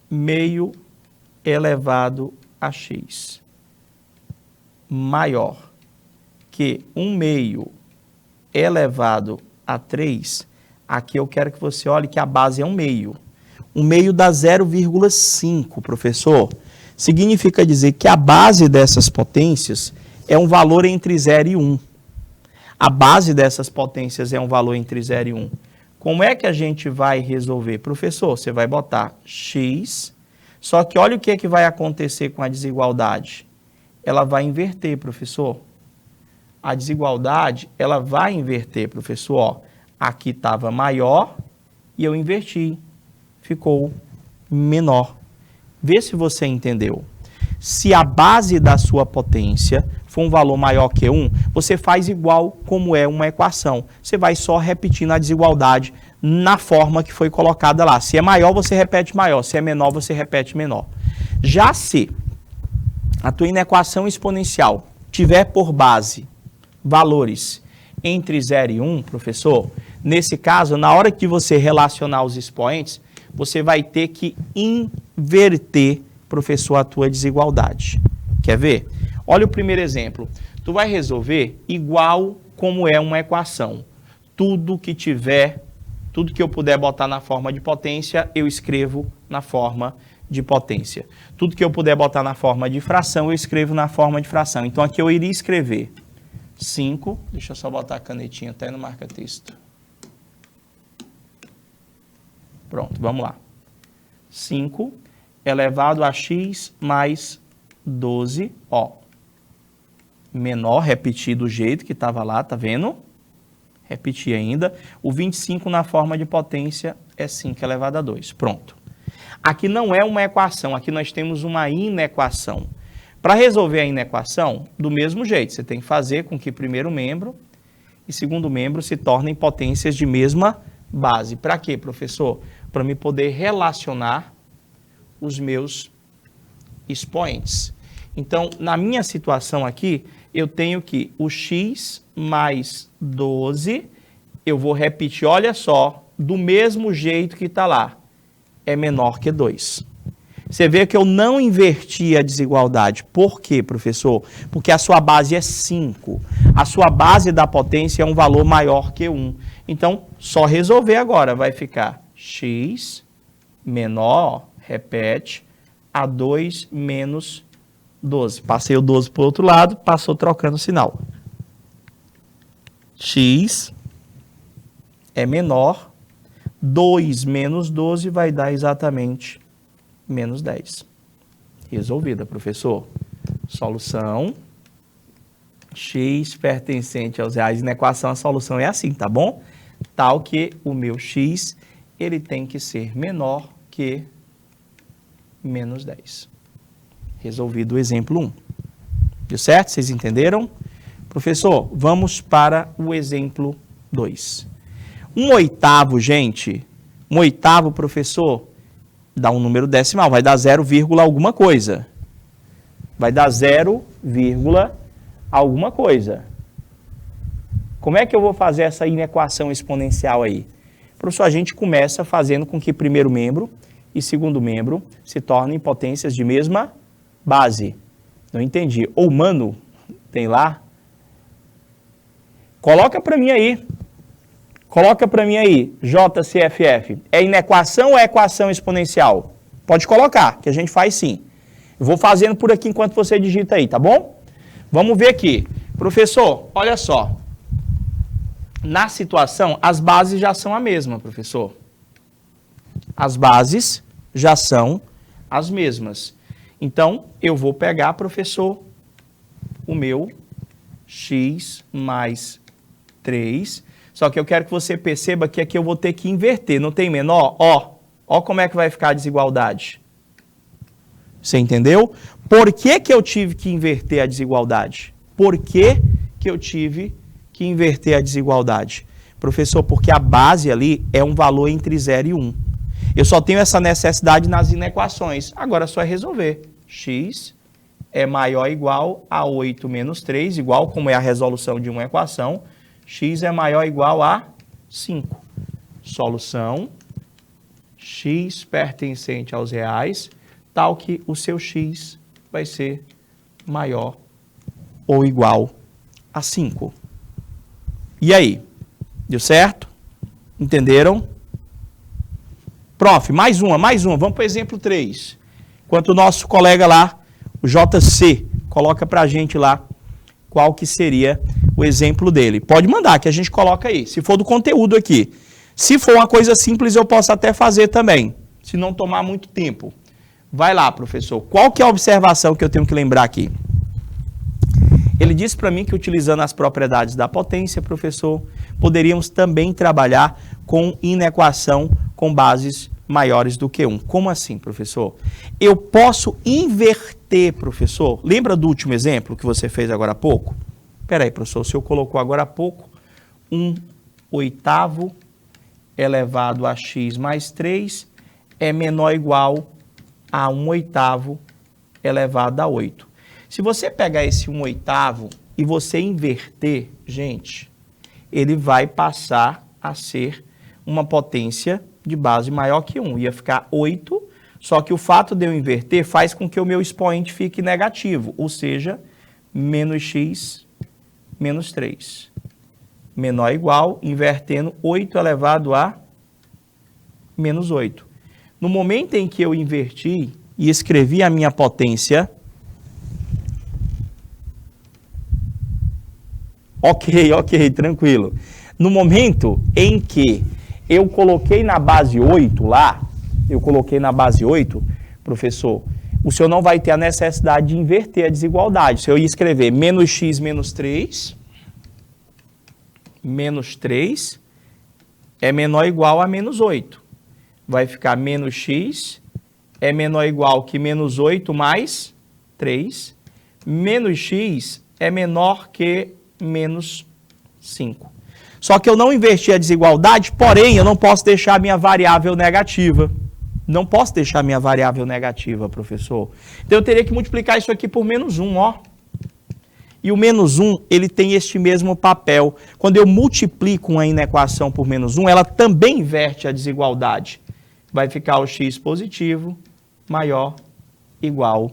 meio elevado a x maior que 1 meio elevado a 3, aqui eu quero que você olhe que a base é 1 meio. 1 meio dá 0,5, professor. Significa dizer que a base dessas potências é um valor entre 0 e 1. A base dessas potências é um valor entre 0 e 1. Como é que a gente vai resolver? Professor, você vai botar x, só que olha o que é que vai acontecer com a desigualdade. Ela vai inverter, professor. A desigualdade, ela vai inverter, professor. Ó, aqui estava maior e eu inverti. Ficou menor. Vê se você entendeu. Se a base da sua potência for um valor maior que 1, você faz igual como é uma equação. Você vai só repetindo a desigualdade na forma que foi colocada lá. Se é maior, você repete maior. Se é menor, você repete menor. Já se a tua inequação exponencial tiver por base valores entre 0 e 1, professor, nesse caso, na hora que você relacionar os expoentes, você vai ter que inverter, professor, a tua desigualdade. Quer ver? Olha o primeiro exemplo. Tu vai resolver igual como é uma equação. Tudo que eu puder botar na forma de potência, eu escrevo na forma de potência. Tudo que eu puder botar na forma de fração, eu escrevo na forma de fração. Então, aqui eu iria escrever 5, deixa eu só botar a canetinha até no marca-texto. Pronto, vamos lá. 5 elevado a x mais 12, ó. Menor, repetir do jeito que estava lá, tá vendo? Repetir ainda. O 25 na forma de potência é 5 elevado a 2. Pronto. Aqui não é uma equação, aqui nós temos uma inequação. Para resolver a inequação, do mesmo jeito, você tem que fazer com que primeiro membro e segundo membro se tornem potências de mesma base. Para quê, professor? Para me poder relacionar os meus expoentes. Então, na minha situação aqui, eu tenho que o x mais 12, eu vou repetir, olha só, do mesmo jeito que está lá, é menor que 2. Você vê que eu não inverti a desigualdade. Por quê, professor? Porque a sua base é 5. A sua base da potência é um valor maior que 1. Então, só resolver agora. Vai ficar x menor, repete, a 2 menos 12. Passei o 12 para o outro lado, passou trocando o sinal. X é menor, 2 menos 12 vai dar exatamente menos 10. Resolvida, professor. Solução x pertencente aos reais. Na equação a solução é assim, tá bom? Tal que o meu x, ele tem que ser menor que menos 10. Resolvido o exemplo 1. Deu certo? Vocês entenderam? Professor, vamos para o exemplo 2. 1/8, gente. 1/8, professor, dá um número decimal, vai dar 0, alguma coisa. Vai dar 0, alguma coisa. Como é que eu vou fazer essa inequação exponencial aí? Professor, a gente começa fazendo com que primeiro membro e segundo membro se tornem potências de mesma base. Não entendi. Ou mano, tem lá? Coloca para mim aí. Coloca para mim aí, JCFF. É inequação ou é equação exponencial? Pode colocar, que a gente faz sim. Eu vou fazendo por aqui enquanto você digita aí, tá bom? Vamos ver aqui. Professor, olha só. Na situação, as bases já são a mesma, professor. As bases já são as mesmas. Então, eu vou pegar, professor, o meu x mais 3. Só que eu quero que você perceba que aqui eu vou ter que inverter. Não tem menor? Ó como é que vai ficar a desigualdade. Você entendeu? Por que que eu tive que inverter a desigualdade? Por que que eu tive que inverter a desigualdade? Professor, porque a base ali é um valor entre 0 e 1. Eu só tenho essa necessidade nas inequações. Agora é só resolver. X é maior ou igual a 8 menos 3, igual como é a resolução de uma equação. X é maior ou igual a 5. Solução x pertencente aos reais, tal que o seu x vai ser maior ou igual a 5. E aí? Deu certo? Entenderam? Prof, mais uma. Vamos para o exemplo 3. Enquanto o nosso colega lá, o JC, coloca para a gente lá qual que seria o exemplo dele. Pode mandar, que a gente coloca aí, se for do conteúdo aqui. Se for uma coisa simples, eu posso até fazer também, se não tomar muito tempo. Vai lá, professor. Qual que é a observação que eu tenho que lembrar aqui? Ele disse para mim que utilizando as propriedades da potência, professor, poderíamos também trabalhar com inequação com bases maiores do que 1. Como assim, professor? Eu posso inverter, professor. Lembra do último exemplo que você fez agora há pouco? Espera aí, professor, o senhor colocou agora há pouco 1/8 elevado a x mais 3 é menor ou igual a 1/8 elevado a 8. Se você pegar esse 1/8 e você inverter, gente, ele vai passar a ser uma potência de base maior que 1. Ia ficar 8, só que o fato de eu inverter faz com que o meu expoente fique negativo, ou seja, menos x menos 3. Menor ou igual, invertendo 8 elevado a menos 8. No momento em que eu inverti e escrevi a minha potência, ok, tranquilo. No momento em que eu coloquei na base 8 lá, professor, o senhor não vai ter a necessidade de inverter a desigualdade. Se eu ia escrever menos x menos 3 é menor ou igual a menos 8. Vai ficar menos x é menor ou igual que menos 8 mais 3. Menos x é menor que menos 5. Só que eu não inverti a desigualdade, porém eu não posso deixar a minha variável negativa. Não posso deixar a minha variável negativa, professor. Então eu teria que multiplicar isso aqui por menos 1, ó. E o menos 1, ele tem este mesmo papel. Quando eu multiplico uma inequação por menos 1, ela também inverte a desigualdade. Vai ficar o x positivo maior igual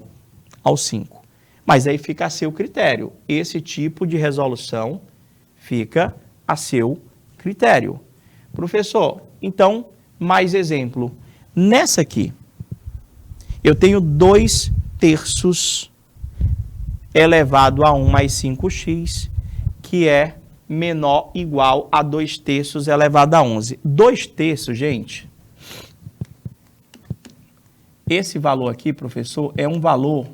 ao 5. Mas aí fica a seu critério. Esse tipo de resolução fica a seu critério. Professor, então, mais exemplo. Nessa aqui, eu tenho 2/3 elevado a 1 mais 5x, que é menor ou igual a 2/3 elevado a 11. 2/3, gente, Esse valor aqui, professor, é um valor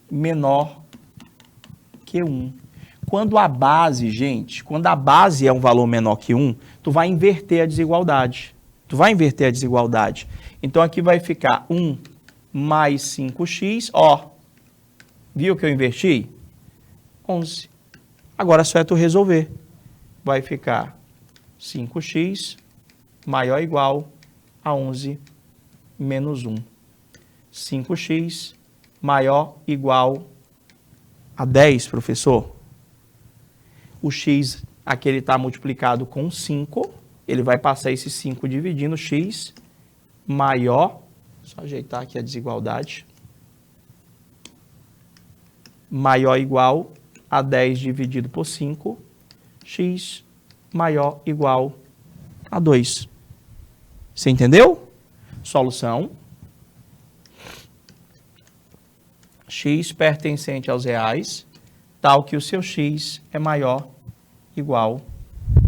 menor que 1. Quando a base, gente, quando a base é um valor menor que 1, tu vai inverter a desigualdade. Então, aqui vai ficar 1 mais 5x, ó. Viu que eu inverti? 11. Agora só é tu resolver. Vai ficar 5x maior ou igual a 11 menos 1. 5x maior ou igual a 10, professor. O x, aqui ele está multiplicado com 5. Ele vai passar esse 5 dividindo x maior. Só ajeitar aqui a desigualdade. Maior ou igual a 10 dividido por 5. X maior ou igual a 2. Você entendeu? Solução. X pertencente aos reais, tal que o seu x é maior ou igual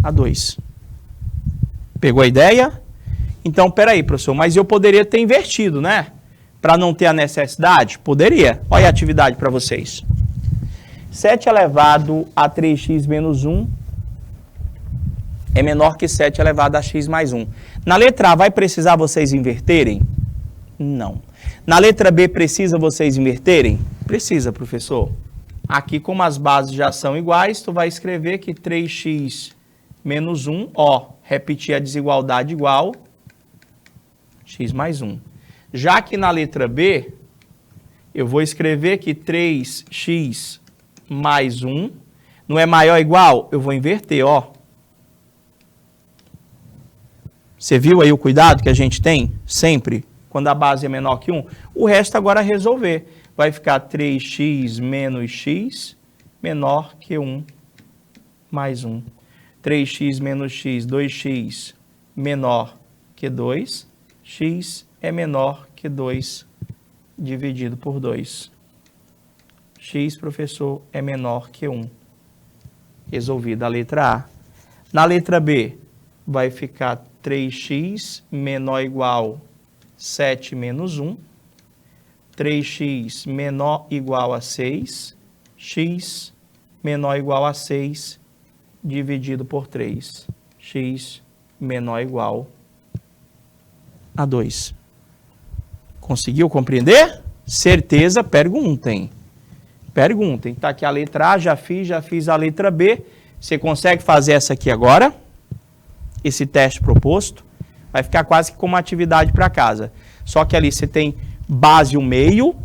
a 2. Pegou a ideia? Então, peraí, professor, mas eu poderia ter invertido, né? Para não ter a necessidade? Poderia. Olha a atividade para vocês. 7 elevado a 3x menos 1 é menor que 7 elevado a x mais 1. Na letra A, vai precisar vocês inverterem? Não. Na letra B, precisa vocês inverterem? Precisa, professor. Aqui, como as bases já são iguais, tu vai escrever que 3x menos 1, ó, repetir a desigualdade igual x mais 1. Já que na letra B, eu vou escrever que 3x mais 1 não é maior ou igual? Eu vou inverter, ó. Você viu aí o cuidado que a gente tem sempre, quando a base é menor que 1? O resto agora é resolver. Vai ficar 3x menos x menor que 1 mais 1. 3x menos x, 2x menor que 2. X é menor que 2 dividido por 2. X, professor, é menor que 1. Resolvida a letra A. Na letra B, vai ficar 3x menor ou igual 7 menos 1. 3x menor ou igual a 6. X menor ou igual a 6 dividido por 3. X menor ou igual a 2. Conseguiu compreender? Certeza? Perguntem. Perguntem. Tá aqui a letra A, já fiz a letra B. Você consegue fazer essa aqui agora? Esse teste proposto. Vai ficar quase que como uma atividade para casa. Só que ali você tem base 1/2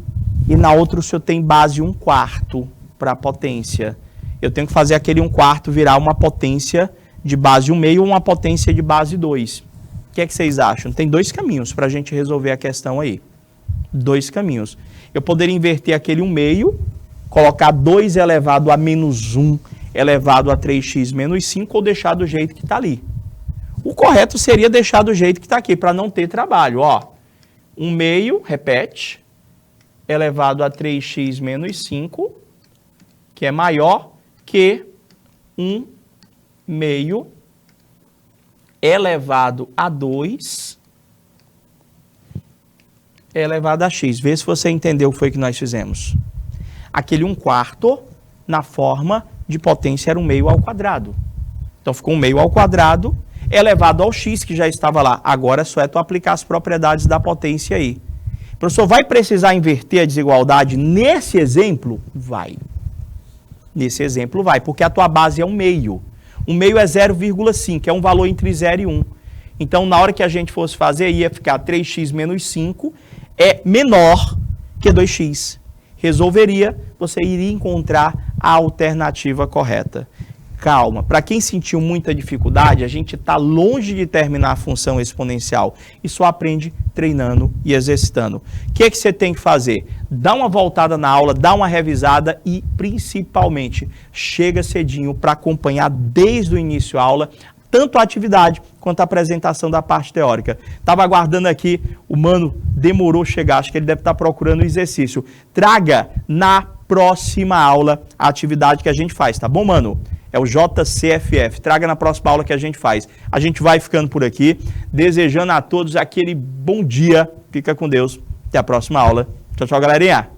e na outra o senhor tem base 1/4 para a potência. Eu tenho que fazer aquele 1/4 virar uma potência de base 1/2 ou uma potência de base 2. O que é que vocês acham? Tem dois caminhos para a gente resolver a questão aí. Dois caminhos. Eu poderia inverter aquele 1/2, colocar 2 elevado a menos 1 elevado a 3x menos 5 ou deixar do jeito que está ali. O correto seria deixar do jeito que está aqui, para não ter trabalho. Ó, 1/2, repete, elevado a 3x menos 5, que é maior que 1/2 elevado a 2 elevado a x. Vê se você entendeu o que foi que nós fizemos. Aquele 1/4 na forma de potência era 1/2 ao quadrado. Então ficou 1/2 ao quadrado elevado ao x que já estava lá. Agora só é tu aplicar as propriedades da potência aí. Professor, vai precisar inverter a desigualdade nesse exemplo? Vai. Nesse exemplo vai, porque a tua base é 1/2. 1/2 é 0,5, é um valor entre 0 e 1. Então, na hora que a gente fosse fazer, ia ficar 3x menos 5 é menor que 2x. Resolveria, você iria encontrar a alternativa correta. Calma, para quem sentiu muita dificuldade, a gente está longe de terminar a função exponencial e só aprende treinando e exercitando. O que é que você tem que fazer? Dá uma voltada na aula, dá uma revisada e, principalmente, chega cedinho para acompanhar desde o início da aula, tanto a atividade quanto a apresentação da parte teórica. Estava aguardando aqui, o mano demorou chegar, acho que ele deve estar procurando o exercício. Traga na próxima aula a atividade que a gente faz, tá bom, mano? É É o JCFF. Traga na próxima aula que a gente faz. A gente vai ficando por aqui, desejando a todos aquele bom dia. Fica com Deus. Até a próxima aula. Tchau, tchau, galerinha.